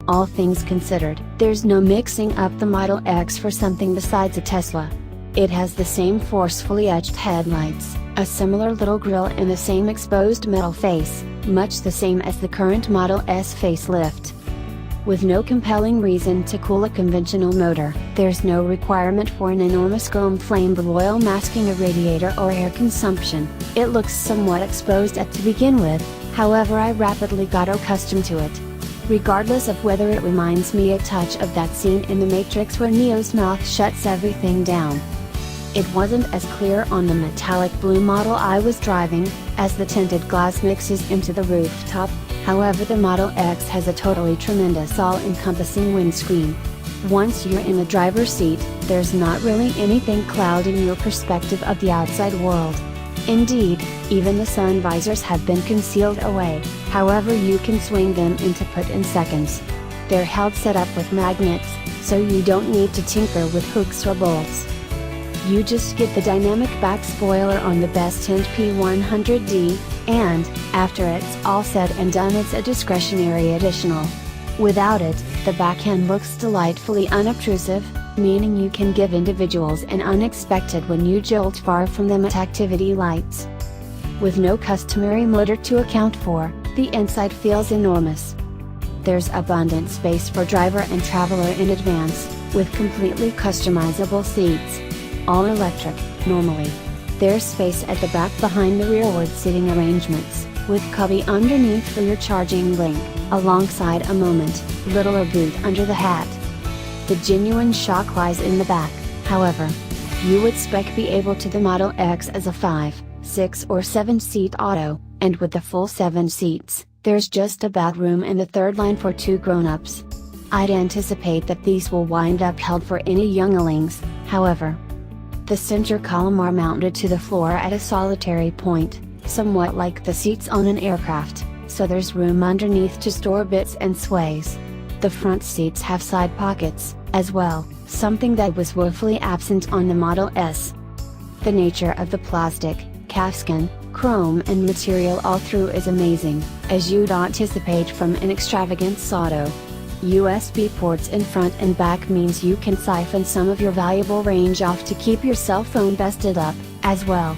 All things considered, there's no mixing up the Model X for something besides a Tesla. It has the same forcefully etched headlights, a similar little grille and the same exposed metal face, much the same as the current Model S facelift. With no compelling reason to cool a conventional motor, there's no requirement for an enormous chrome flame broil masking a radiator or air consumption. It looks somewhat exposed to begin with, however I rapidly got accustomed to it. Regardless of whether it reminds me a touch of that scene in The Matrix where Neo's mouth shuts everything down. It wasn't as clear on the metallic blue model I was driving, as the tinted glass mixes into the rooftop. However, the Model X has a totally tremendous all-encompassing windscreen. Once you're in the driver's seat, there's not really anything clouding your perspective of the outside world. Indeed, even the sun visors have been concealed away, however you can swing them into put in seconds. They're held set up with magnets, so you don't need to tinker with hooks or bolts. You just get the dynamic back spoiler on the best tint P100D, and, after it's all said and done, it's a discretionary additional. Without it, the back end looks delightfully unobtrusive, meaning you can give individuals an unexpected when you jolt far from them at activity lights. With no customary motor to account for, the inside feels enormous. There's abundant space for driver and traveler in advance, with completely customizable seats. All electric, normally. There's space at the back behind the rearward seating arrangements, with cubby underneath for your charging link, alongside a moment, little or boot under the hat. The genuine shock lies in the back, however. You would be able to the Model X as a 5, 6 or 7 seat auto, and with the full 7 seats, there's just about room in the third line for 2 grown-ups. I'd anticipate that these will wind up held for any younglings, however. The center column are mounted to the floor at a solitary point, somewhat like the seats on an aircraft, so there's room underneath to store bits and sways. The front seats have side pockets, as well, something that was woefully absent on the Model S. The nature of the plastic, calfskin, chrome and material all through is amazing, as you'd anticipate from an extravagant auto. USB ports in front and back means you can siphon some of your valuable range off to keep your cell phone bested up, as well.